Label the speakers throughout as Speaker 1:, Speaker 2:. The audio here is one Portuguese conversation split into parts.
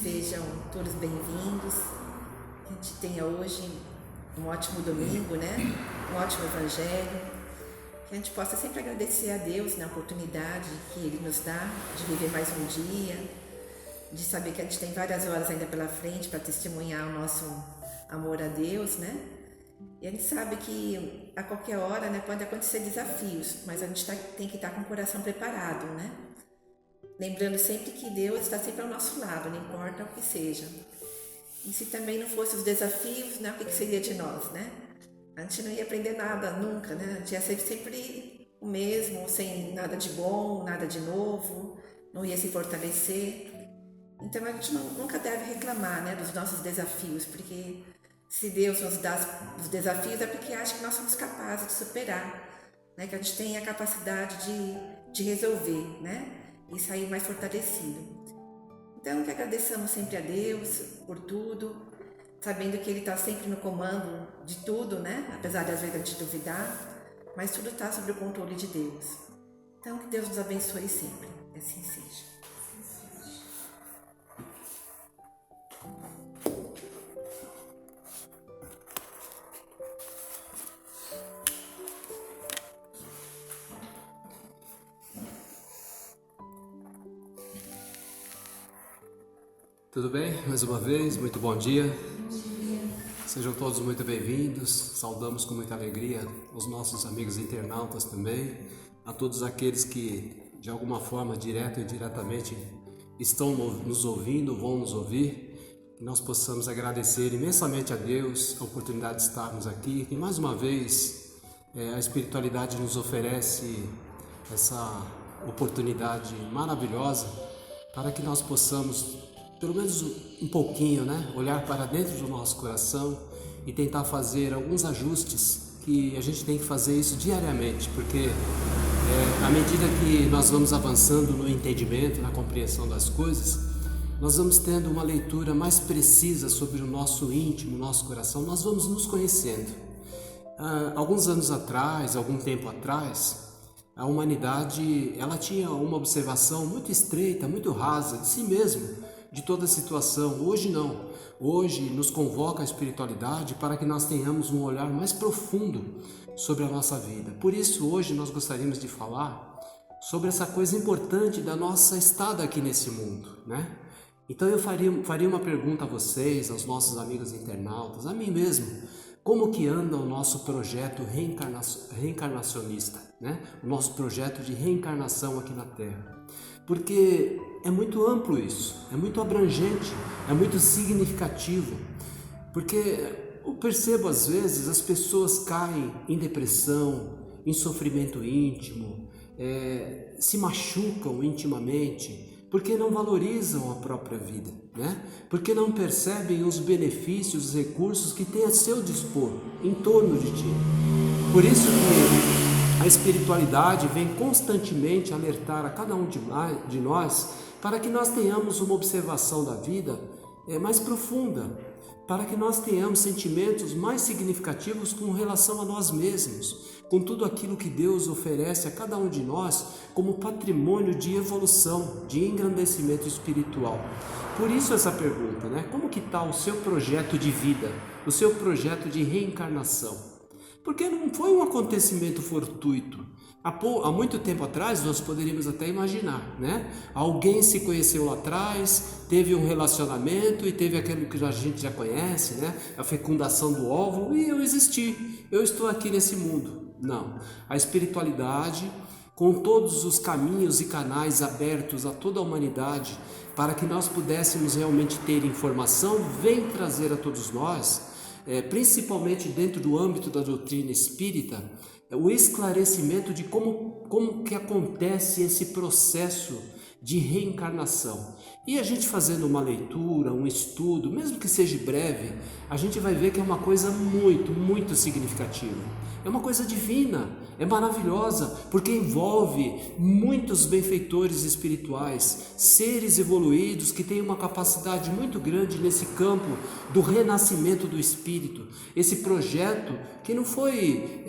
Speaker 1: Sejam todos bem-vindos. Que a gente tenha hoje um ótimo domingo, né? Um ótimo evangelho. Que a gente possa sempre agradecer a Deus na oportunidade que Ele nos dá de viver mais um dia, de saber que a gente tem várias horas ainda pela frente para testemunhar o nosso amor a Deus, né? E a gente sabe que a qualquer hora, né, pode acontecer desafios, mas a gente tem que estar com o coração preparado, né? Lembrando sempre que Deus está sempre ao nosso lado, não importa o que seja. E se também não fossem os desafios, né, o que seria de nós, né? A gente não ia aprender nada nunca, né? A gente ia ser sempre o mesmo, sem nada de bom, nada de novo, não ia se fortalecer. Então a gente nunca deve reclamar, né, dos nossos desafios, porque se Deus nos dá os desafios é porque acha que nós somos capazes de superar, né? Que a gente tem a capacidade de resolver, né? E sair mais fortalecido. Então que agradeçamos sempre a Deus por tudo, sabendo que Ele está sempre no comando de tudo, né? Apesar de às vezes a gente duvidar, mas tudo está sob o controle de Deus. Então que Deus nos abençoe sempre, assim seja.
Speaker 2: Tudo bem? Mais uma vez, muito bom dia. Sejam todos muito bem-vindos. Saudamos com muita alegria os nossos amigos internautas também, a todos aqueles que, de alguma forma, direta ou indiretamente, estão nos ouvindo, vão nos ouvir. Que nós possamos agradecer imensamente a Deus a oportunidade de estarmos aqui. E mais uma vez, a espiritualidade nos oferece essa oportunidade maravilhosa para que nós possamos, pelo menos um pouquinho, né? Olhar para dentro do nosso coração e tentar fazer alguns ajustes, que a gente tem que fazer isso diariamente, porque à medida que nós vamos avançando no entendimento, na compreensão das coisas, nós vamos tendo uma leitura mais precisa sobre o nosso íntimo, o nosso coração, nós vamos nos conhecendo. Alguns anos atrás, algum tempo atrás, a humanidade ela tinha uma observação muito estreita, muito rasa de si mesmo, de toda a situação. Hoje não. Hoje nos convoca a espiritualidade para que nós tenhamos um olhar mais profundo sobre a nossa vida. Por isso hoje nós gostaríamos de falar sobre essa coisa importante da nossa estada aqui nesse mundo, né? Então eu faria uma pergunta a vocês, aos nossos amigos internautas, a mim mesmo. Como que anda o nosso projeto reencarnacionista, né? O nosso projeto de reencarnação aqui na Terra? Porque é muito amplo isso, é muito abrangente, é muito significativo. Porque eu percebo às vezes as pessoas caem em depressão, em sofrimento íntimo, se machucam intimamente, porque não valorizam a própria vida, né? Porque não percebem os benefícios, os recursos que tem a seu dispor em torno de ti. Por isso que a espiritualidade vem constantemente alertar a cada um de nós para que nós tenhamos uma observação da vida mais profunda, para que nós tenhamos sentimentos mais significativos com relação a nós mesmos, com tudo aquilo que Deus oferece a cada um de nós como patrimônio de evolução, de engrandecimento espiritual. Por isso essa pergunta, né? Como que está o seu projeto de vida, o seu projeto de reencarnação? Porque não foi um acontecimento fortuito. Há muito tempo atrás nós poderíamos até imaginar, né? Alguém se conheceu lá atrás, teve um relacionamento e teve aquilo que a gente já conhece, né? A fecundação do óvulo, e eu existi, eu estou aqui nesse mundo. Não, a espiritualidade, com todos os caminhos e canais abertos a toda a humanidade, para que nós pudéssemos realmente ter informação, vem trazer a todos nós, principalmente dentro do âmbito da doutrina espírita, o esclarecimento de como que acontece esse processo de reencarnação. E a gente fazendo uma leitura, um estudo, mesmo que seja breve, a gente vai ver que é uma coisa muito, muito significativa. É uma coisa divina, é maravilhosa, porque envolve muitos benfeitores espirituais, seres evoluídos que têm uma capacidade muito grande nesse campo do renascimento do espírito. Esse projeto que não foi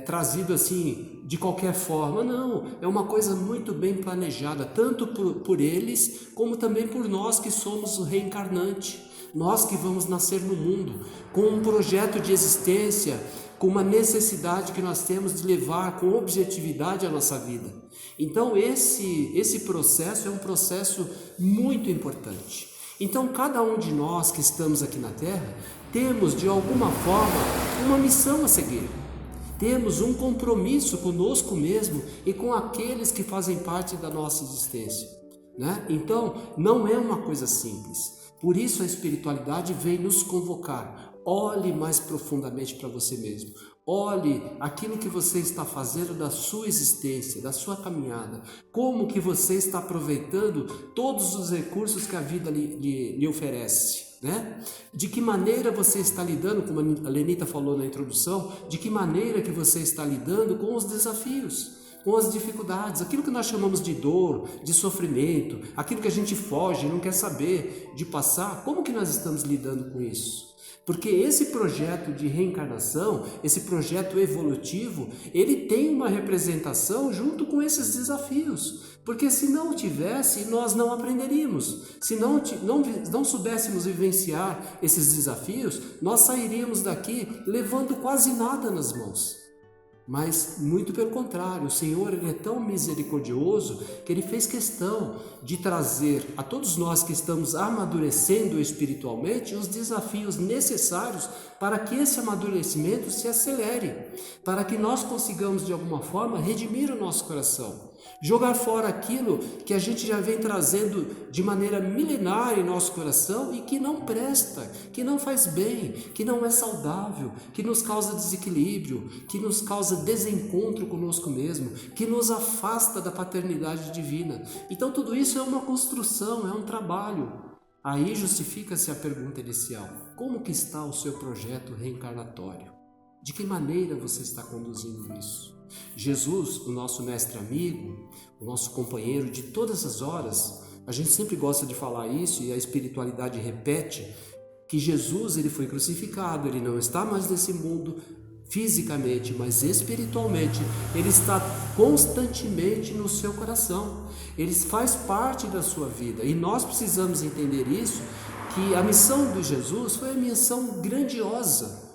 Speaker 2: trazido assim de qualquer forma, não, é uma coisa muito bem planejada, tanto por eles, como também por nós que somos o reencarnante, nós que vamos nascer no mundo, com um projeto de existência, com uma necessidade que nós temos de levar com objetividade a nossa vida. Então esse processo é um processo muito importante. Então cada um de nós que estamos aqui na Terra, temos de alguma forma uma missão a seguir. Temos um compromisso conosco mesmo e com aqueles que fazem parte da nossa existência, né? Então não é uma coisa simples. Por isso a espiritualidade vem nos convocar. Olhe mais profundamente para você mesmo. Olhe aquilo que você está fazendo da sua existência, da sua caminhada. Como que você está aproveitando todos os recursos que a vida lhe oferece, né? De que maneira você está lidando, como a Lenita falou na introdução, de que maneira que você está lidando com os desafios, com as dificuldades, aquilo que nós chamamos de dor, de sofrimento, aquilo que a gente foge, não quer saber de passar, como que nós estamos lidando com isso? Porque esse projeto de reencarnação, esse projeto evolutivo, ele tem uma representação junto com esses desafios. Porque se não tivesse, nós não aprenderíamos. Se não soubéssemos vivenciar esses desafios, nós sairíamos daqui levando quase nada nas mãos. Mas muito pelo contrário, o Senhor ele é tão misericordioso que Ele fez questão de trazer a todos nós que estamos amadurecendo espiritualmente os desafios necessários para que esse amadurecimento se acelere, para que nós consigamos de alguma forma redimir o nosso coração. Jogar fora aquilo que a gente já vem trazendo de maneira milenar em nosso coração e que não presta, que não faz bem, que não é saudável, que nos causa desequilíbrio, que nos causa desencontro conosco mesmo, que nos afasta da paternidade divina. Então tudo isso é uma construção, é um trabalho. Aí justifica-se a pergunta inicial: como que está o seu projeto reencarnatório? De que maneira você está conduzindo isso? Jesus, o nosso mestre amigo, o nosso companheiro de todas as horas, a gente sempre gosta de falar isso e a espiritualidade repete que Jesus ele foi crucificado, ele não está mais nesse mundo fisicamente, mas espiritualmente, ele está constantemente no seu coração, ele faz parte da sua vida e nós precisamos entender isso, que a missão de Jesus foi uma missão grandiosa.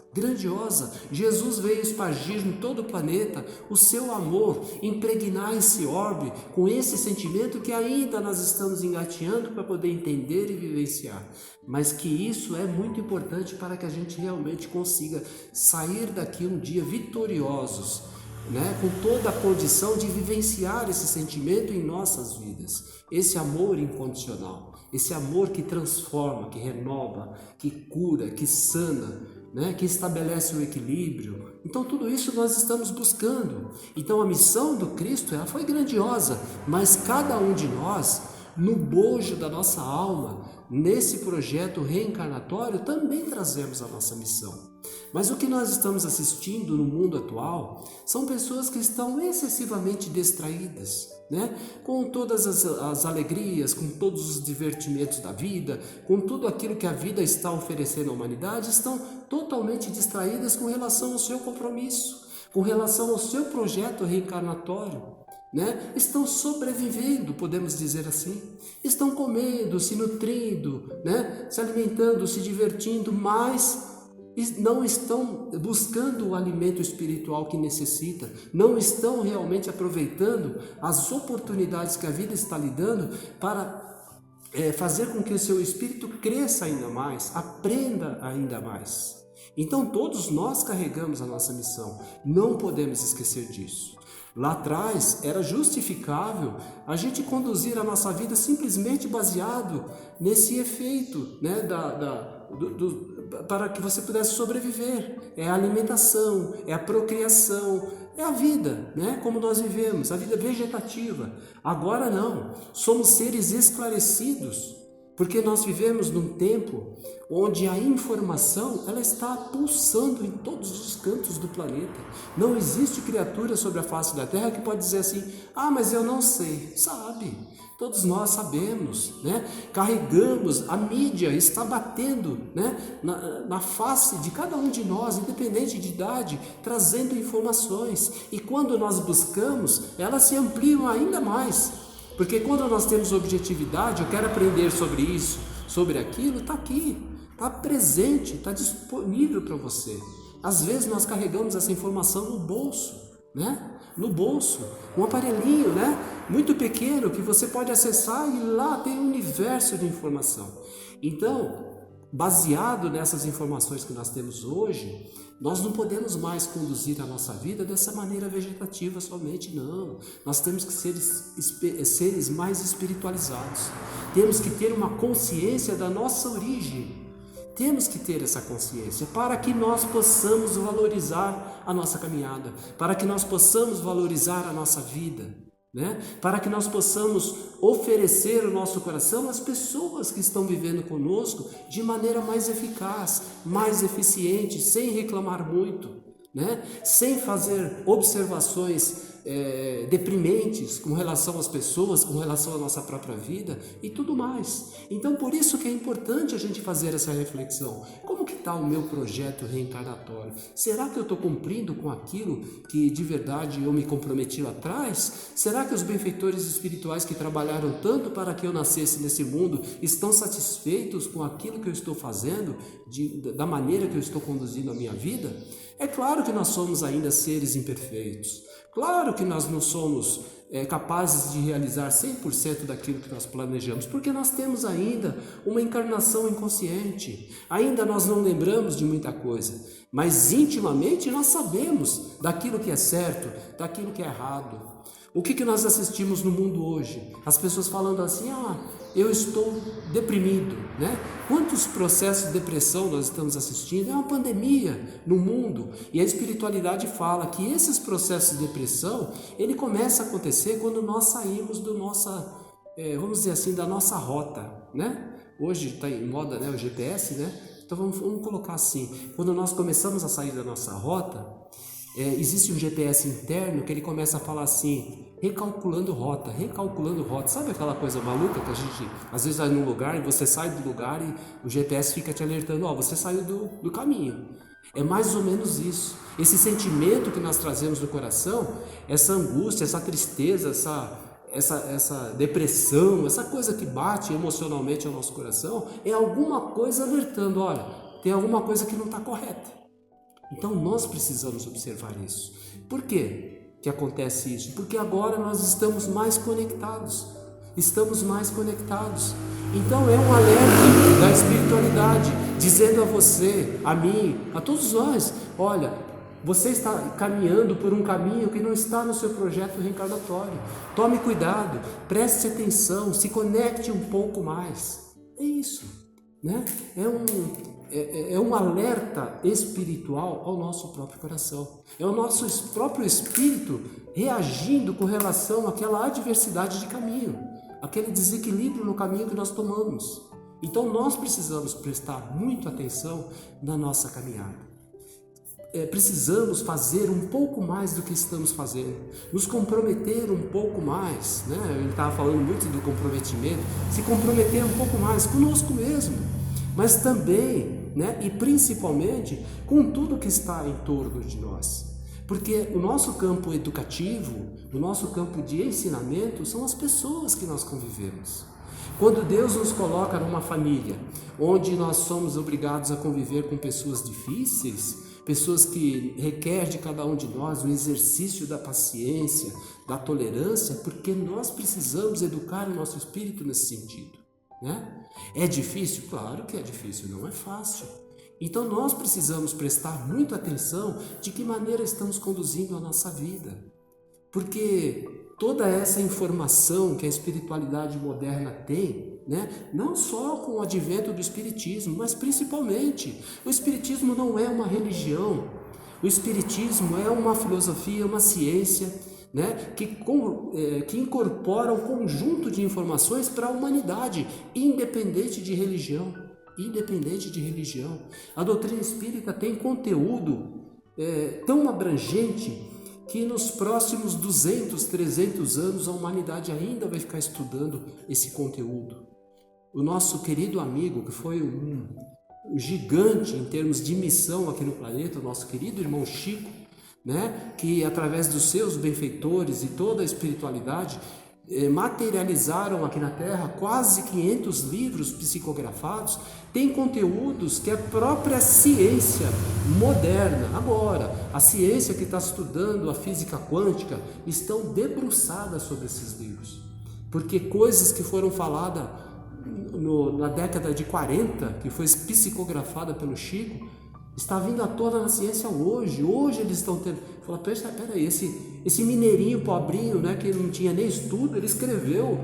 Speaker 2: Jesus veio espargir em todo o planeta o seu amor, impregnar esse orbe com esse sentimento que ainda nós estamos engateando para poder entender e vivenciar, mas que isso é muito importante para que a gente realmente consiga sair daqui um dia vitoriosos, né? Com toda a condição de vivenciar esse sentimento em nossas vidas, esse amor incondicional, esse amor que transforma, que renova, que cura, que sana, né, que estabelece o equilíbrio. Então tudo isso nós estamos buscando. Então a missão do Cristo ela foi grandiosa, mas cada um de nós, no bojo da nossa alma, nesse projeto reencarnatório, também trazemos a nossa missão. Mas o que nós estamos assistindo no mundo atual são pessoas que estão excessivamente distraídas, né? Com todas as alegrias, com todos os divertimentos da vida, com tudo aquilo que a vida está oferecendo à humanidade, estão totalmente distraídas com relação ao seu compromisso, com relação ao seu projeto reencarnatório, né? Estão sobrevivendo, podemos dizer assim, estão comendo, se nutrindo, né? Se alimentando, se divertindo, mas não estão buscando o alimento espiritual que necessita, não estão realmente aproveitando as oportunidades que a vida está lhe dando para fazer com que o seu espírito cresça ainda mais, aprenda ainda mais. Então todos nós carregamos a nossa missão, não podemos esquecer disso. Lá atrás era justificável a gente conduzir a nossa vida simplesmente baseado nesse efeito, né, para que você pudesse sobreviver. É a alimentação, é a procriação, é a vida, né, como nós vivemos, a vida vegetativa. Agora não, somos seres esclarecidos, Porque nós vivemos num tempo onde a informação ela está pulsando em todos os cantos do planeta. Não existe criatura sobre a face da Terra que pode dizer assim: ah, mas eu não sei. Sabe, todos nós sabemos, né? Carregamos, a mídia está batendo, né? na face de cada um de nós, independente de idade, trazendo informações. E quando nós buscamos, elas se ampliam ainda mais. Porque quando nós temos objetividade, eu quero aprender sobre isso, sobre aquilo, está aqui, está presente, está disponível para você. Às vezes nós carregamos essa informação no bolso, né? No bolso, um aparelhinho, né? Muito pequeno que você pode acessar e lá tem um universo de informação. Então, baseado nessas informações que nós temos hoje, nós não podemos mais conduzir a nossa vida dessa maneira vegetativa somente, não. Nós temos que ser seres mais espiritualizados. Temos que ter uma consciência da nossa origem. Temos que ter essa consciência para que nós possamos valorizar a nossa caminhada, para que nós possamos valorizar a nossa vida, né? Para que nós possamos oferecer o nosso coração às pessoas que estão vivendo conosco de maneira mais eficaz, mais eficiente, sem reclamar muito, né? Sem fazer observações deprimentes com relação às pessoas, com relação à nossa própria vida e tudo mais. Então, por isso que é importante a gente fazer essa reflexão. Como que está o meu projeto reencarnatório? Será que eu estou cumprindo com aquilo que de verdade eu me comprometi lá atrás? Será que os benfeitores espirituais que trabalharam tanto para que eu nascesse nesse mundo estão satisfeitos com aquilo que eu estou fazendo, da maneira que eu estou conduzindo a minha vida? É claro que nós somos ainda seres imperfeitos. Claro que nós não somos capazes de realizar 100% daquilo que nós planejamos, porque nós temos ainda uma encarnação inconsciente, ainda nós não lembramos de muita coisa, mas intimamente nós sabemos daquilo que é certo, daquilo que é errado. O que nós assistimos no mundo hoje? As pessoas falando assim: ah, eu estou deprimido, né? Quantos processos de depressão nós estamos assistindo? É uma pandemia no mundo. E a espiritualidade fala que esses processos de depressão, ele começa a acontecer quando nós saímos vamos dizer assim, da nossa rota, né? Hoje está em moda, né, o GPS, né? Então vamos colocar assim: quando nós começamos a sair da nossa rota, existe um GPS interno que ele começa a falar assim: recalculando rota. Sabe aquela coisa maluca que a gente às vezes vai num lugar e você sai do lugar e o GPS fica te alertando: ó, você saiu do caminho. É mais ou menos isso. Esse sentimento que nós trazemos no coração, essa angústia, essa tristeza, essa depressão, essa coisa que bate emocionalmente ao nosso coração, é alguma coisa alertando: olha, tem alguma coisa que não está correta. Então nós precisamos observar isso. Por quê que acontece isso? Porque agora nós estamos mais conectados. Então é um alerta da espiritualidade, dizendo a você, a mim, a todos nós: olha, você está caminhando por um caminho que não está no seu projeto reencarnatório. Tome cuidado, preste atenção, se conecte um pouco mais. É isso, né? É um alerta espiritual ao nosso próprio coração. É o nosso próprio espírito reagindo com relação àquela adversidade de caminho, aquele desequilíbrio no caminho que nós tomamos. Então nós precisamos prestar muito atenção na nossa caminhada. Precisamos fazer um pouco mais do que estamos fazendo, nos comprometer um pouco mais, né? Ele estava falando muito do comprometimento, se comprometer um pouco mais conosco mesmo, mas também, né, e principalmente com tudo que está em torno de nós. Porque o nosso campo educativo, o nosso campo de ensinamento são as pessoas que nós convivemos. Quando Deus nos coloca numa família onde nós somos obrigados a conviver com pessoas difíceis, pessoas que requerem de cada um de nós um exercício da paciência, da tolerância, porque nós precisamos educar o nosso espírito nesse sentido, né? É difícil? Claro que é difícil, não é fácil. Então nós precisamos prestar muita atenção de que maneira estamos conduzindo a nossa vida. Porque toda essa informação que a espiritualidade moderna tem, né, não só com o advento do espiritismo, mas principalmente, o espiritismo não é uma religião, o espiritismo é uma filosofia, uma ciência, né, que incorpora um conjunto de informações para a humanidade, independente de religião. Independente de religião. A doutrina espírita tem conteúdo tão abrangente que nos próximos 200, 300 anos a humanidade ainda vai ficar estudando esse conteúdo. O nosso querido amigo, que foi um gigante em termos de missão aqui no planeta, o nosso querido irmão Chico, né, que através dos seus benfeitores e toda a espiritualidade materializaram aqui na Terra quase 500 livros psicografados, tem conteúdos que a própria ciência moderna, agora, a ciência que está estudando a física quântica, estão debruçadas sobre esses livros, porque coisas que foram faladas na década de 40, que foi psicografada pelo Chico, está vindo à tona na ciência hoje eles estão tendo, fala, peraí, esse mineirinho pobrinho, né, que não tinha nem estudo, ele escreveu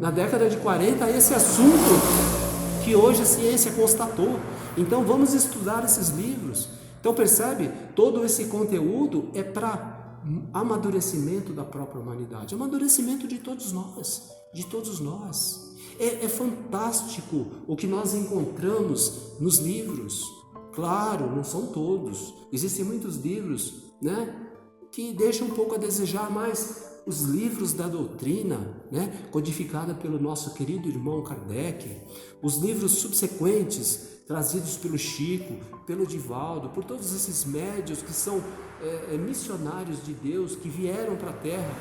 Speaker 2: na década de 40 esse assunto que hoje a ciência constatou, então vamos estudar esses livros. Então percebe, todo esse conteúdo é para amadurecimento da própria humanidade, amadurecimento de todos nós, é fantástico o que nós encontramos nos livros. Claro, não são todos. Existem muitos livros, né, que deixam um pouco a desejar, mas os livros da doutrina, né, codificada pelo nosso querido irmão Kardec, os livros subsequentes trazidos pelo Chico, pelo Divaldo, por todos esses médios que são missionários de Deus, que vieram para a Terra,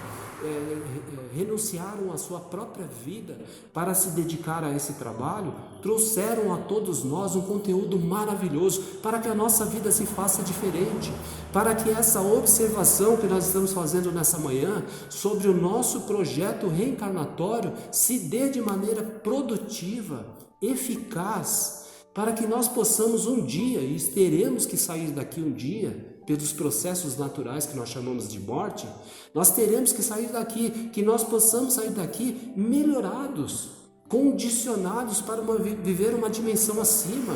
Speaker 2: renunciaram à sua própria vida para se dedicar a esse trabalho, trouxeram a todos nós um conteúdo maravilhoso para que a nossa vida se faça diferente, para que essa observação que nós estamos fazendo nessa manhã sobre o nosso projeto reencarnatório se dê de maneira produtiva, eficaz, para que nós possamos um dia, e teremos que sair daqui um dia, pelos processos naturais que nós chamamos de morte, nós teremos que sair daqui, que nós possamos sair daqui melhorados, condicionados para viver uma dimensão acima.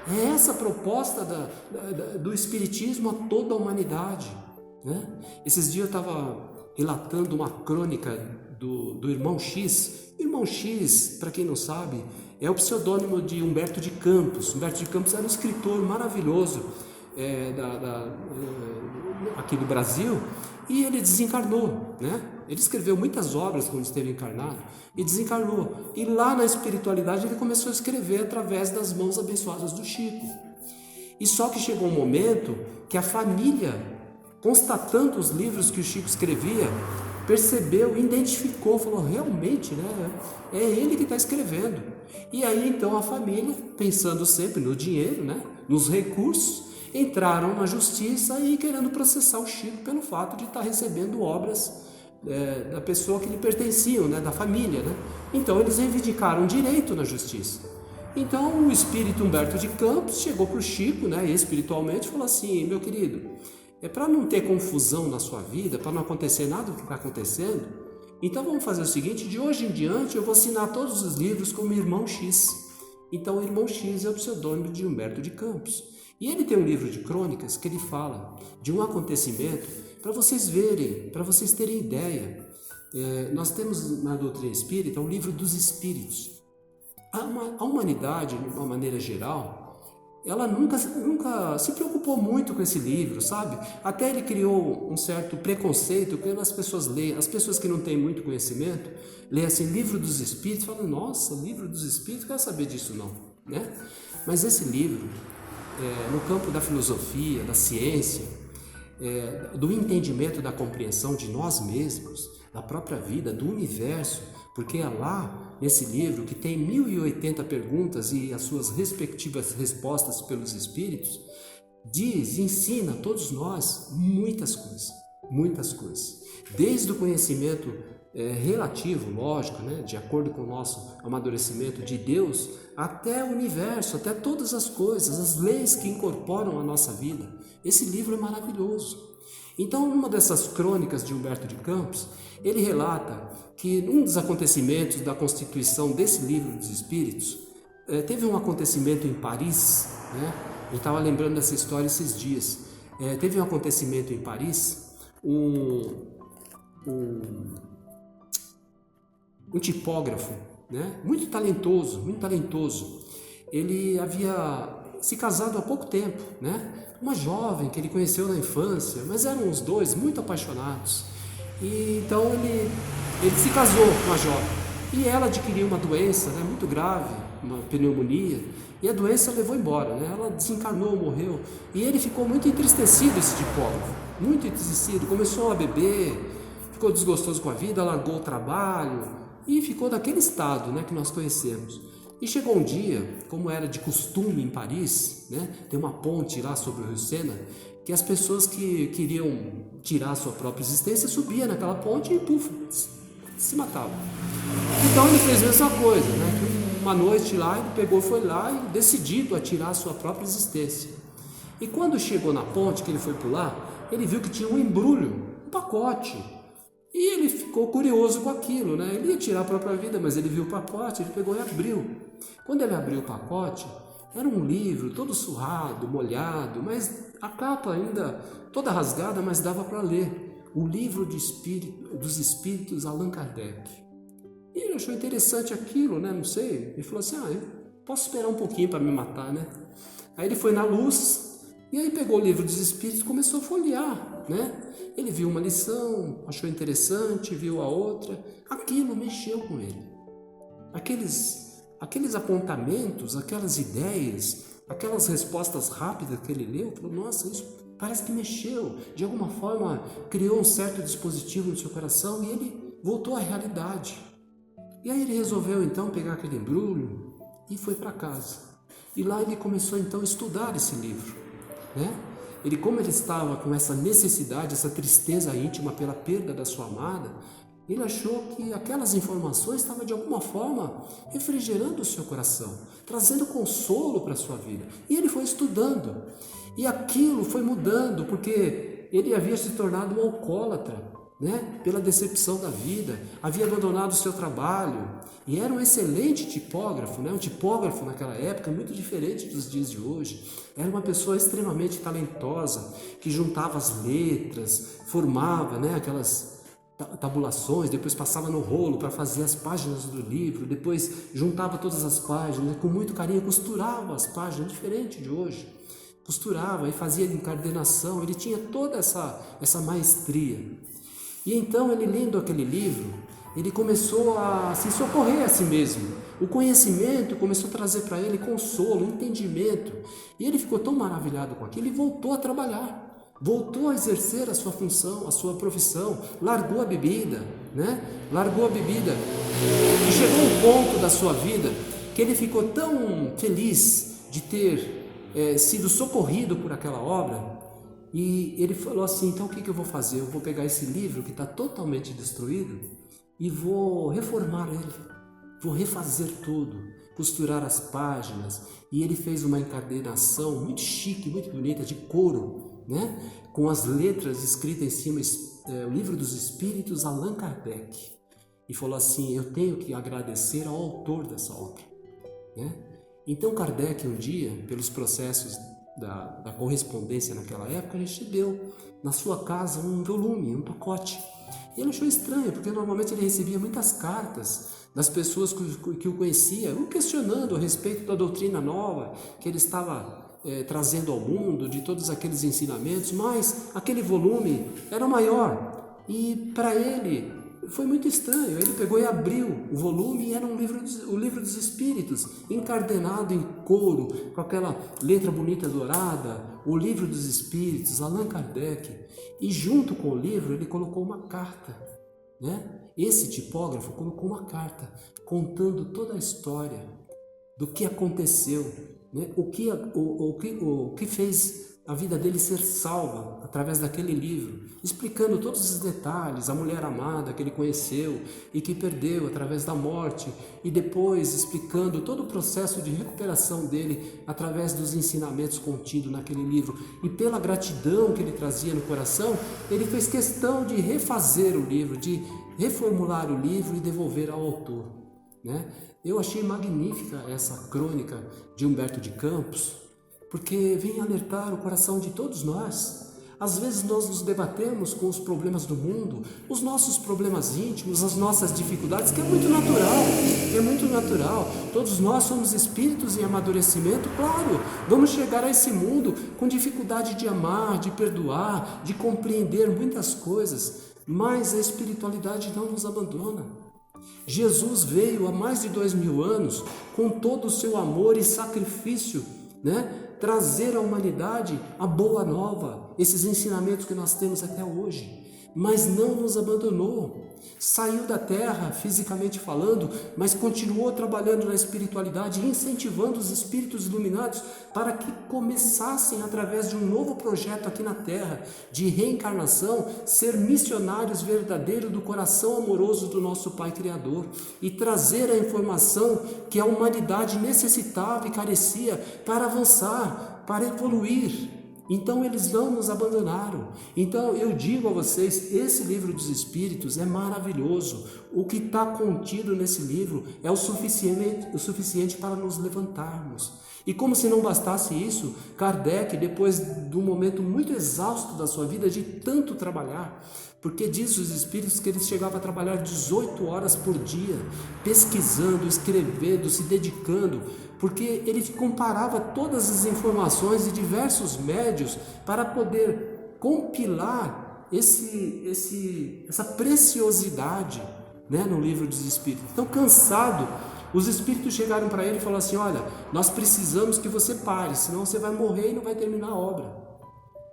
Speaker 2: É essa a proposta do Espiritismo a toda a humanidade, né? Esses dias eu estava relatando uma crônica do Irmão X. Irmão X, para quem não sabe, é o pseudônimo de Humberto de Campos. Humberto de Campos era um escritor maravilhoso aqui do Brasil, e ele desencarnou, né? Ele escreveu muitas obras quando esteve encarnado e desencarnou, e lá na espiritualidade ele começou a escrever através das mãos abençoadas do Chico. E só que chegou um momento que a família, constatando os livros que o Chico escrevia, percebeu, identificou, falou, realmente, né, é ele que está escrevendo. E aí então a família, pensando sempre no dinheiro, né, nos recursos, entraram na justiça e querendo processar o Chico pelo fato de estar recebendo obras da pessoa que lhe pertenciam, né, da família, né? Então eles reivindicaram direito na justiça. Então o espírito Humberto de Campos chegou para o Chico, né, espiritualmente, e falou assim, meu querido, para não ter confusão na sua vida, para não acontecer nada do que está acontecendo, então vamos fazer o seguinte, de hoje em diante eu vou assinar todos os livros como Irmão X. Então o Irmão X é o pseudônimo de Humberto de Campos. E ele tem um livro de crônicas que ele fala de um acontecimento, para vocês verem, para vocês terem ideia. Nós temos na doutrina espírita um livro dos espíritos. A humanidade, de uma maneira geral, ela nunca se preocupou muito com esse livro, sabe? Até ele criou um certo preconceito quando as pessoas leem, as pessoas que não têm muito conhecimento, leem assim, livro dos espíritos, falam, nossa, livro dos espíritos, não quero saber disso não, né? Mas esse livro, no campo da filosofia, da ciência, do entendimento, da compreensão de nós mesmos, da própria vida, do universo, porque é lá, nesse livro, que tem 1080 perguntas e as suas respectivas respostas pelos espíritos, ensina a todos nós muitas coisas, desde o conhecimento relativo, lógico, né, de acordo com o nosso amadurecimento de Deus, até o universo, até todas as coisas, as leis que incorporam a nossa vida. Esse livro é maravilhoso. Então, numa dessas crônicas de Humberto de Campos, ele relata que um dos acontecimentos da constituição desse livro dos Espíritos, teve um acontecimento em Paris, né? Eu estava lembrando dessa história esses dias. Teve um acontecimento em Paris, um tipógrafo, né? Muito talentoso, muito talentoso. Ele havia se casado há pouco tempo, né? Uma jovem que ele conheceu na infância, mas eram os dois muito apaixonados. E então ele se casou com a jovem e ela adquiriu uma doença, né, muito grave, uma pneumonia, e a doença levou embora, né? Ela desencarnou, morreu, e ele ficou muito entristecido, esse tipógrafo, muito entristecido, começou a beber, ficou desgostoso com a vida, largou o trabalho e ficou naquele estado, né, que nós conhecemos. E chegou um dia, como era de costume em Paris, né, tem uma ponte lá sobre o Rio Sena, que as pessoas que queriam tirar a sua própria existência subiam naquela ponte e puf, se matavam. Então ele fez a mesma coisa, né? Uma noite lá ele foi lá e decidido a tirar a sua própria existência. E quando chegou na ponte que ele foi pular, ele viu que tinha um embrulho, um pacote. E ele ficou curioso com aquilo, né? Ele ia tirar a própria vida, mas ele viu o pacote, ele pegou e abriu. Quando ele abriu o pacote, era um livro todo surrado, molhado, mas a capa ainda toda rasgada, mas dava para ler. O livro dos Espíritos Allan Kardec. E ele achou interessante aquilo, né? Não sei. Ele falou assim, eu posso esperar um pouquinho para me matar, né? Aí ele foi na luz e aí pegou o livro dos Espíritos e começou a folhear, né? Ele viu uma lição, achou interessante, viu a outra. Aquilo mexeu com ele. Aqueles apontamentos, aquelas ideias, aquelas respostas rápidas que ele leu, falou, nossa, isso parece que mexeu. De alguma forma, criou um certo dispositivo no seu coração e ele voltou à realidade. E aí ele resolveu então pegar aquele embrulho e foi para casa. E lá ele começou então a estudar esse livro, né? Como ele estava com essa necessidade, essa tristeza íntima pela perda da sua amada, ele achou que aquelas informações estavam de alguma forma refrigerando o seu coração, trazendo consolo para a sua vida. E ele foi estudando. E aquilo foi mudando, porque ele havia se tornado um alcoólatra, né? Pela decepção da vida, havia abandonado o seu trabalho e era um excelente tipógrafo, né? Um tipógrafo naquela época muito diferente dos dias de hoje. Era uma pessoa extremamente talentosa que juntava as letras, formava, né, aquelas tabulações, depois passava no rolo para fazer as páginas do livro, depois juntava todas as páginas, com muito carinho costurava as páginas, diferente de hoje. Costurava e fazia encardenação, ele tinha toda essa maestria. E então ele, lendo aquele livro, ele começou a se socorrer a si mesmo. O conhecimento começou a trazer para ele consolo, entendimento. E ele ficou tão maravilhado com aquilo e voltou a trabalhar. Voltou a exercer a sua função, a sua profissão. Largou a bebida, né? Largou a bebida. E chegou um ponto da sua vida que ele ficou tão feliz de ter sido socorrido por aquela obra. E ele falou assim, então o que eu vou fazer? Eu vou pegar esse livro que está totalmente destruído e vou reformar ele, vou refazer tudo, costurar as páginas. E ele fez uma encadernação muito chique, muito bonita, de couro, né? Com as letras escritas em cima, o livro dos Espíritos Allan Kardec. E falou assim, eu tenho que agradecer ao autor dessa obra, né? Então Kardec um dia, pelos processos da correspondência naquela época, recebeu na sua casa um volume, um pacote. E ele achou estranho, porque normalmente ele recebia muitas cartas das pessoas que o conheciam, questionando a respeito da doutrina nova que ele estava trazendo ao mundo, de todos aqueles ensinamentos, mas aquele volume era maior. E para ele foi muito estranho. Ele pegou e abriu o volume e era o livro dos Espíritos, encardenado em couro, com aquela letra bonita dourada, o livro dos Espíritos, Allan Kardec. E junto com o livro ele colocou uma carta, né? Esse tipógrafo colocou uma carta contando toda a história do que aconteceu, né? O que fez a vida dele ser salva através daquele livro, explicando todos os detalhes, a mulher amada que ele conheceu e que perdeu através da morte, e depois explicando todo o processo de recuperação dele através dos ensinamentos contidos naquele livro. E pela gratidão que ele trazia no coração, ele fez questão de refazer o livro, de reformular o livro e devolver ao autor, né? Eu achei magnífica essa crônica de Humberto de Campos, porque vem alertar o coração de todos nós Às vezes nós nos debatemos com os problemas do mundo, os nossos problemas íntimos, as nossas dificuldades, que é muito natural. Todos nós somos espíritos em amadurecimento, claro. Vamos chegar a esse mundo com dificuldade de amar, de perdoar, de compreender muitas coisas, mas a espiritualidade não nos abandona. Jesus veio há mais de 2000 anos com todo o seu amor e sacrifício, trazer à humanidade a boa nova, esses ensinamentos que nós temos até hoje, mas não nos abandonou. Saiu da terra, fisicamente falando, mas continuou trabalhando na espiritualidade, incentivando os espíritos iluminados para que começassem, através de um novo projeto aqui na terra, de reencarnação, ser missionários verdadeiros do coração amoroso do nosso Pai Criador e trazer a informação que a humanidade necessitava e carecia para avançar, para evoluir. Então eles não nos abandonaram. Então eu digo a vocês, esse livro dos Espíritos é maravilhoso. O que está contido nesse livro é o suficiente para nos levantarmos. E como se não bastasse isso, Kardec, depois de um momento muito exausto da sua vida, de tanto trabalhar, porque diz os Espíritos que ele chegava a trabalhar 18 horas por dia, pesquisando, escrevendo, se dedicando, porque ele comparava todas as informações de diversos médios para poder compilar essa preciosidade, no livro dos Espíritos. Então, cansado, os Espíritos chegaram para ele e falaram assim: olha, nós precisamos que você pare, senão você vai morrer e não vai terminar a obra.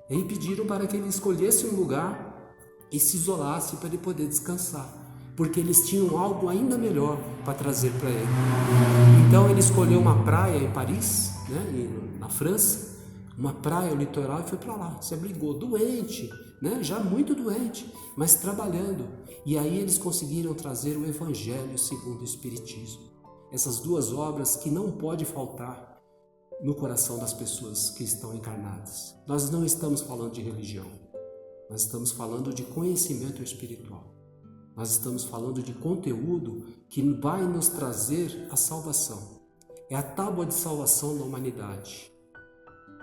Speaker 2: E aí pediram para que ele escolhesse um lugar e se isolasse para ele poder descansar, porque eles tinham algo ainda melhor para trazer para ele. Então ele escolheu uma praia em Paris, na França, uma praia, o litoral, e foi para lá, se abrigou, doente, já muito doente, mas trabalhando. E aí eles conseguiram trazer o Evangelho segundo o Espiritismo, essas duas obras que não pode faltar no coração das pessoas que estão encarnadas. Nós não estamos falando de religião, nós estamos falando de conhecimento espiritual. Nós estamos falando de conteúdo que vai nos trazer a salvação. É a tábua de salvação da humanidade.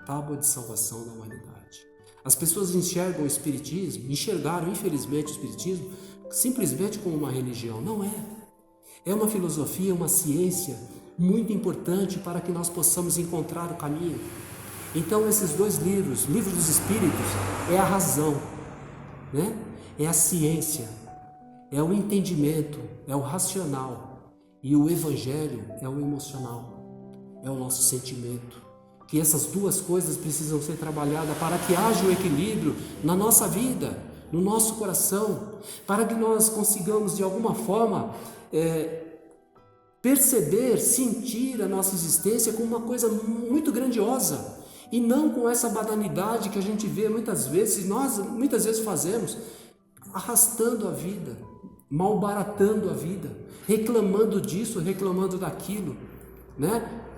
Speaker 2: Tábua de salvação da humanidade. As pessoas enxergam o Espiritismo, enxergaram infelizmente o Espiritismo simplesmente como uma religião. Não é. É uma filosofia, uma ciência muito importante para que nós possamos encontrar o caminho. Então esses dois livros, Livro dos Espíritos, é a razão, é a ciência, é o entendimento, é o racional, e o Evangelho é o emocional, é o nosso sentimento. Que essas duas coisas precisam ser trabalhadas para que haja o equilíbrio na nossa vida, no nosso coração, para que nós consigamos de alguma forma perceber, sentir a nossa existência como uma coisa muito grandiosa, e não com essa banalidade que a gente vê muitas vezes, e nós muitas vezes fazemos, arrastando a vida, malbaratando a vida, reclamando disso, reclamando daquilo,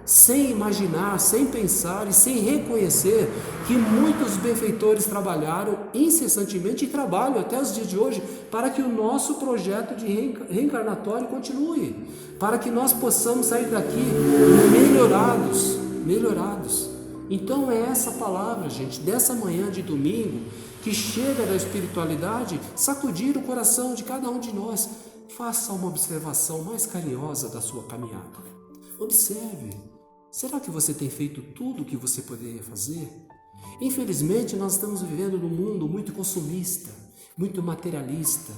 Speaker 2: sem imaginar, sem pensar e sem reconhecer que muitos benfeitores trabalharam incessantemente e trabalham até os dias de hoje para que o nosso projeto de reencarnatório continue, para que nós possamos sair daqui melhorados. Então é essa palavra, gente, dessa manhã de domingo, que chega da espiritualidade, sacudir o coração de cada um de nós. Faça uma observação mais carinhosa da sua caminhada. Observe. Será que você tem feito tudo o que você poderia fazer? Infelizmente, nós estamos vivendo num mundo muito consumista, muito materialista.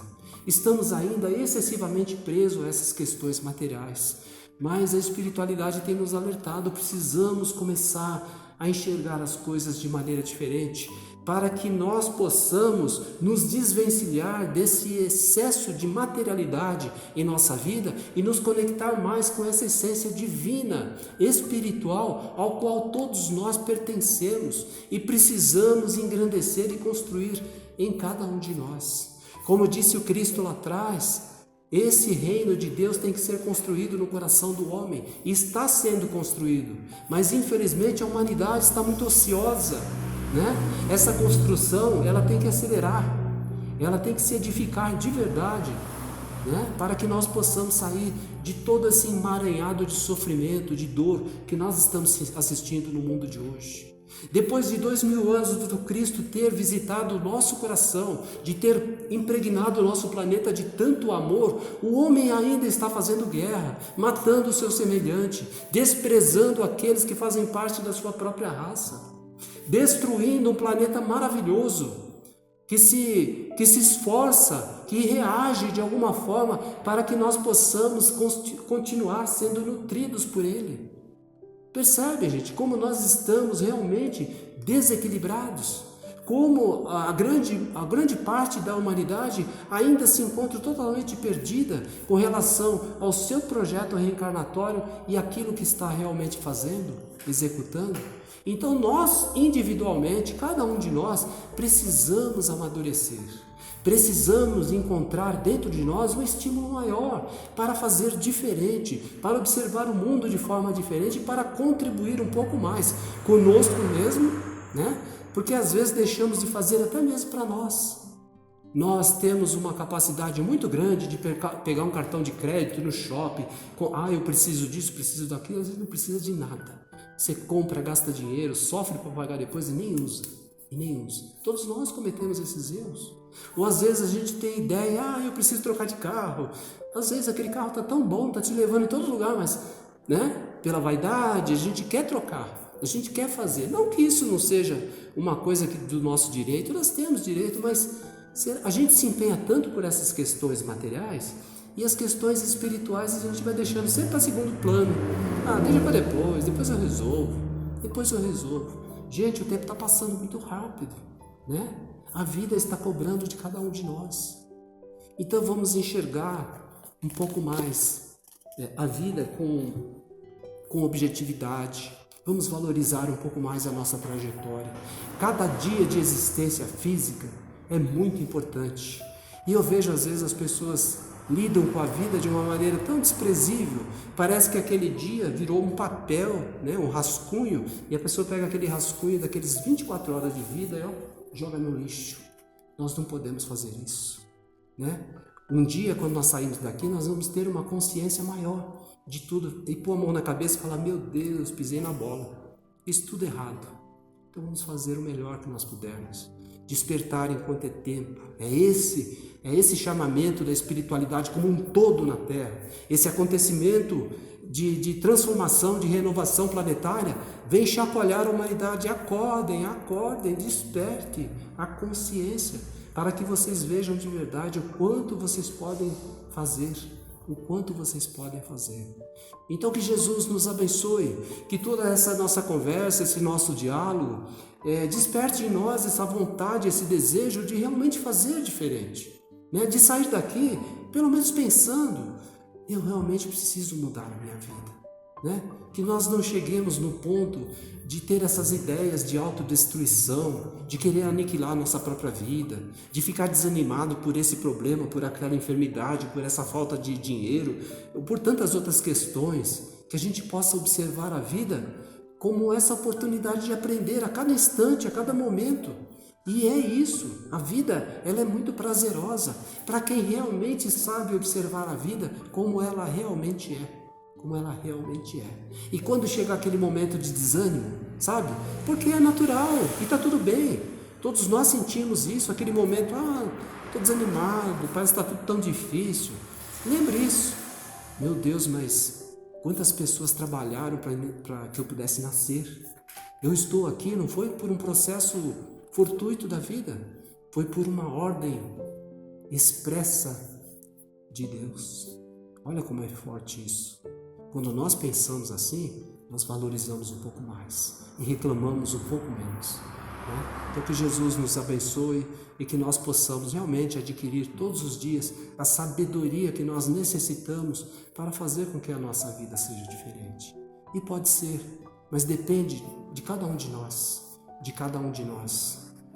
Speaker 2: Estamos ainda excessivamente presos a essas questões materiais. Mas a espiritualidade tem nos alertado, precisamos começar a enxergar as coisas de maneira diferente, para que nós possamos nos desvencilhar desse excesso de materialidade em nossa vida e nos conectar mais com essa essência divina, espiritual, ao qual todos nós pertencemos e precisamos engrandecer e construir em cada um de nós. Como disse o Cristo lá atrás, esse reino de Deus tem que ser construído no coração do homem, e está sendo construído, mas infelizmente a humanidade está muito ociosa, Essa construção, ela tem que acelerar, ela tem que se edificar de verdade, para que nós possamos sair de todo esse emaranhado de sofrimento, de dor que nós estamos assistindo no mundo de hoje. Depois de 2000 anos do Cristo ter visitado o nosso coração, de ter impregnado o nosso planeta de tanto amor, o homem ainda está fazendo guerra, matando o seu semelhante, desprezando aqueles que fazem parte da sua própria raça, destruindo um planeta maravilhoso, que se esforça, que reage de alguma forma para que nós possamos continuar sendo nutridos por ele. Percebe, gente, como nós estamos realmente desequilibrados, como a grande parte da humanidade ainda se encontra totalmente perdida com relação ao seu projeto reencarnatório e aquilo que está realmente fazendo, executando. Então nós, individualmente, cada um de nós, precisamos amadurecer. Precisamos encontrar dentro de nós um estímulo maior para fazer diferente, para observar o mundo de forma diferente, para contribuir um pouco mais conosco mesmo, né? Porque às vezes deixamos de fazer até mesmo para nós. Nós temos uma capacidade muito grande de pegar um cartão de crédito no shopping, eu preciso disso, preciso daquilo, às vezes não precisa de nada. Você compra, gasta dinheiro, sofre para pagar depois e nem usa. Todos nós cometemos esses erros. Ou às vezes a gente tem ideia, eu preciso trocar de carro. Às vezes aquele carro está tão bom, está te levando em todo lugar, mas, pela vaidade, a gente quer trocar, a gente quer fazer. Não que isso não seja uma coisa do nosso direito, nós temos direito, mas a gente se empenha tanto por essas questões materiais e as questões espirituais a gente vai deixando sempre para segundo plano. Deixa para depois eu resolvo. Gente, o tempo está passando muito rápido, né? A vida está cobrando de cada um de nós. Então vamos enxergar um pouco mais a vida com objetividade. Vamos valorizar um pouco mais a nossa trajetória. Cada dia de existência física é muito importante. E eu vejo às vezes as pessoas lidam com a vida de uma maneira tão desprezível. Parece que aquele dia virou um papel, um rascunho, e a pessoa pega aquele rascunho daqueles 24 horas de vida e joga no lixo. Nós não podemos fazer isso, Um dia, quando nós sairmos daqui, nós vamos ter uma consciência maior de tudo e pôr a mão na cabeça e falar: meu Deus, pisei na bola, fiz tudo errado. Então vamos fazer o melhor que nós pudermos. Despertar enquanto é tempo. É esse chamamento da espiritualidade como um todo na Terra. Esse acontecimento de transformação, de renovação planetária vem chacoalhar a humanidade. Acordem, despertem a consciência para que vocês vejam de verdade o quanto vocês podem fazer. Então que Jesus nos abençoe, que toda essa nossa conversa, esse nosso diálogo desperte em nós essa vontade, esse desejo de realmente fazer diferente, de sair daqui pelo menos pensando: eu realmente preciso mudar a minha vida, que nós não cheguemos no ponto de ter essas ideias de autodestruição, de querer aniquilar a nossa própria vida, de ficar desanimado por esse problema, por aquela enfermidade, por essa falta de dinheiro, ou por tantas outras questões, que a gente possa observar a vida como essa oportunidade de aprender a cada instante, a cada momento. E é isso, a vida ela é muito prazerosa para quem realmente sabe observar a vida como ela realmente é. E quando chega aquele momento de desânimo, sabe? Porque é natural e está tudo bem. Todos nós sentimos isso, aquele momento, estou desanimado, parece que está tudo tão difícil. Lembre isso. Meu Deus, mas quantas pessoas trabalharam para que eu pudesse nascer? Eu estou aqui, não foi por um processo fortuito da vida, foi por uma ordem expressa de Deus. Olha como é forte isso. Quando nós pensamos assim, nós valorizamos um pouco mais e reclamamos um pouco menos. Então que Jesus nos abençoe e que nós possamos realmente adquirir todos os dias a sabedoria que nós necessitamos para fazer com que a nossa vida seja diferente. E pode ser, mas depende de cada um de nós,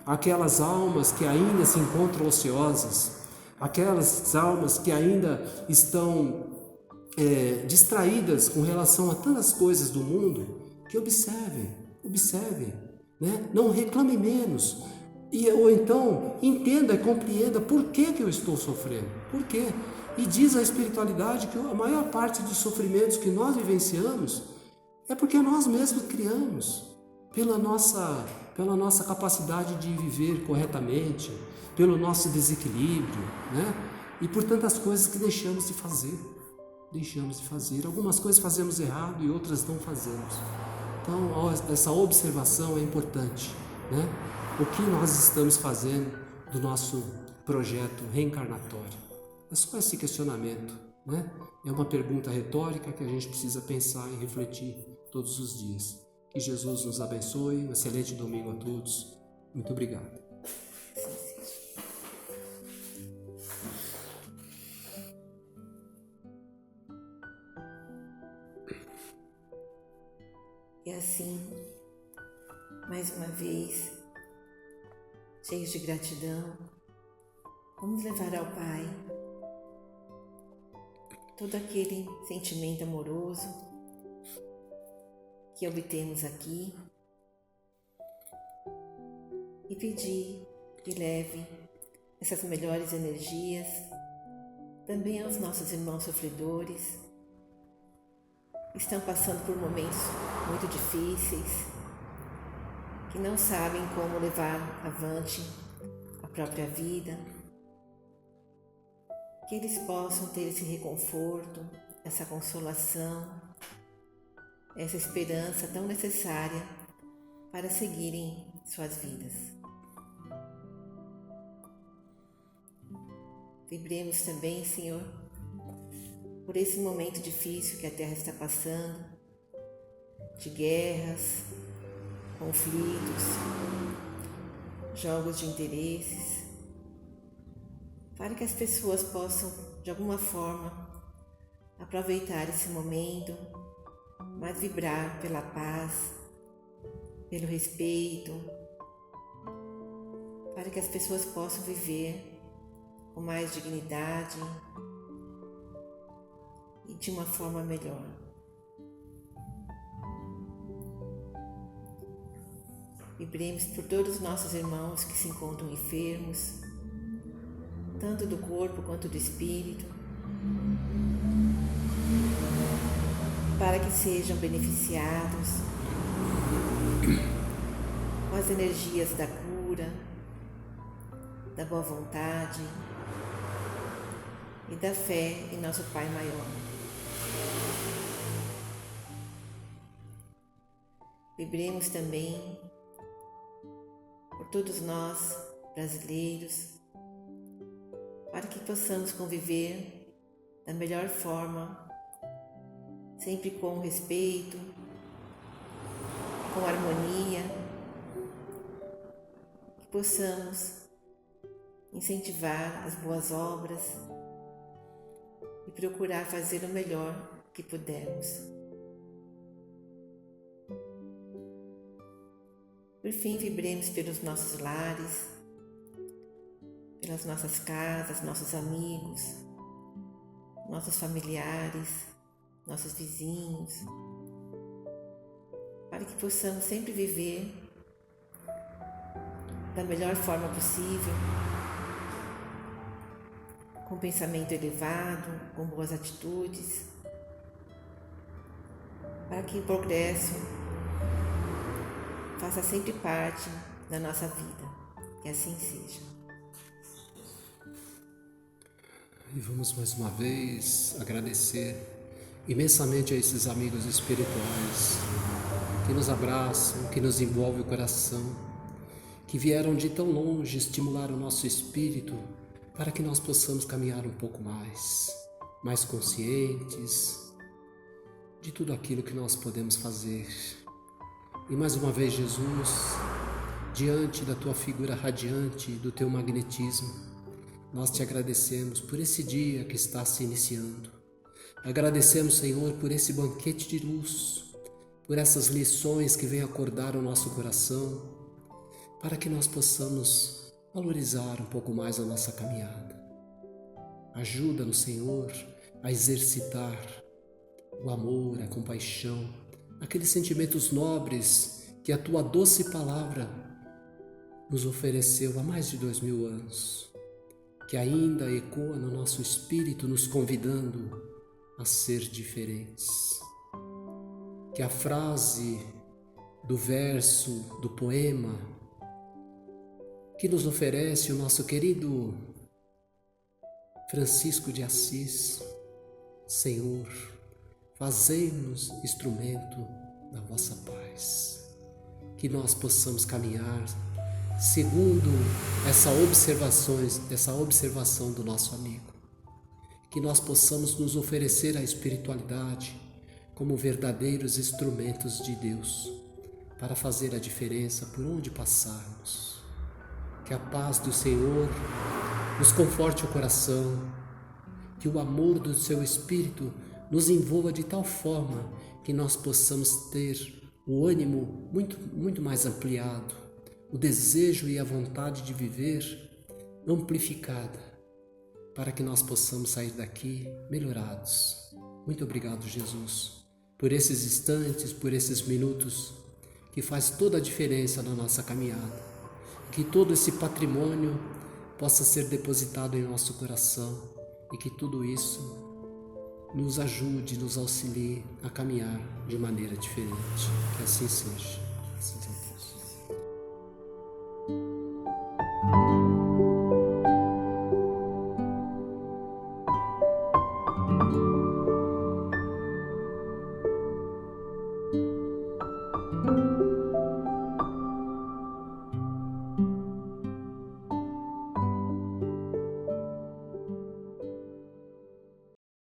Speaker 2: Aquelas almas que ainda se encontram ociosas, aquelas almas que ainda estão distraídas com relação a tantas coisas do mundo, que observem, não reclame menos, ou então entenda e compreenda por que eu estou sofrendo, por quê? E diz a espiritualidade que a maior parte dos sofrimentos que nós vivenciamos é porque nós mesmos criamos. pela nossa capacidade de viver corretamente, pelo nosso desequilíbrio, né? E por tantas coisas que deixamos de fazer. Algumas coisas fazemos errado e outras não fazemos. Então, essa observação é importante, né? O que nós estamos fazendo do nosso projeto reencarnatório? É só esse questionamento, né? É uma pergunta retórica que a gente precisa pensar e refletir todos os dias. Que Jesus nos abençoe. Um excelente domingo a todos. Muito obrigado.
Speaker 1: E assim, mais uma vez, cheios de gratidão, vamos levar ao Pai todo aquele sentimento amoroso que obtemos aqui e pedir que leve essas melhores energias também aos nossos irmãos sofredores que estão passando por momentos muito difíceis, que não sabem como levar avante a própria vida, que eles possam ter esse reconforto, essa consolação, essa esperança tão necessária para seguirem suas vidas. Vibremos também, Senhor, por esse momento difícil que a Terra está passando, de guerras, conflitos, jogos de interesses, para que as pessoas possam, de alguma forma, aproveitar esse momento, mas vibrar pela paz, pelo respeito, para que as pessoas possam viver com mais dignidade e de uma forma melhor. Vibremos por todos os nossos irmãos que se encontram enfermos, tanto do corpo quanto do espírito, para que sejam beneficiados com as energias da cura, da boa vontade e da fé em nosso Pai Maior. Vibremos também por todos nós, brasileiros, para que possamos conviver da melhor forma, sempre com respeito, com harmonia, que possamos incentivar as boas obras e procurar fazer o melhor que pudermos. Por fim, vibremos pelos nossos lares, pelas nossas casas, nossos amigos, nossos familiares, nossos vizinhos, para que possamos sempre viver da melhor forma possível, com pensamento elevado, com boas atitudes, para que o progresso faça sempre parte da nossa vida. Que assim seja.
Speaker 2: E vamos mais uma vez agradecer imensamente a esses amigos espirituais que nos abraçam, que nos envolvem o coração, que vieram de tão longe estimular o nosso espírito para que nós possamos caminhar um pouco mais conscientes de tudo aquilo que nós podemos fazer. E mais uma vez, Jesus, diante da tua figura radiante, do teu magnetismo, nós te agradecemos por esse dia que está se iniciando. Agradecemos, Senhor, por esse banquete de luz, por essas lições que vêm acordar o nosso coração, para que nós possamos valorizar um pouco mais a nossa caminhada. Ajuda-nos, Senhor, a exercitar o amor, a compaixão, aqueles sentimentos nobres que a tua doce palavra nos ofereceu há mais de 2000 anos, que ainda ecoa no nosso espírito, nos convidando a ser diferentes. Que a frase do verso, do poema que nos oferece o nosso querido Francisco de Assis. Senhor, fazei-nos instrumento da vossa paz. Que nós possamos caminhar segundo essa observação do nosso amigo. Que nós possamos nos oferecer à espiritualidade como verdadeiros instrumentos de Deus para fazer a diferença por onde passarmos. Que a paz do Senhor nos conforte o coração, que o amor do seu Espírito nos envolva de tal forma que nós possamos ter o ânimo muito mais ampliado, o desejo e a vontade de viver amplificada, para que nós possamos sair daqui melhorados. Muito obrigado, Jesus, por esses instantes, por esses minutos que faz toda a diferença na nossa caminhada. Que todo esse patrimônio possa ser depositado em nosso coração e que tudo isso nos ajude, nos auxilie a caminhar de maneira diferente. Que assim seja. Graças a Deus.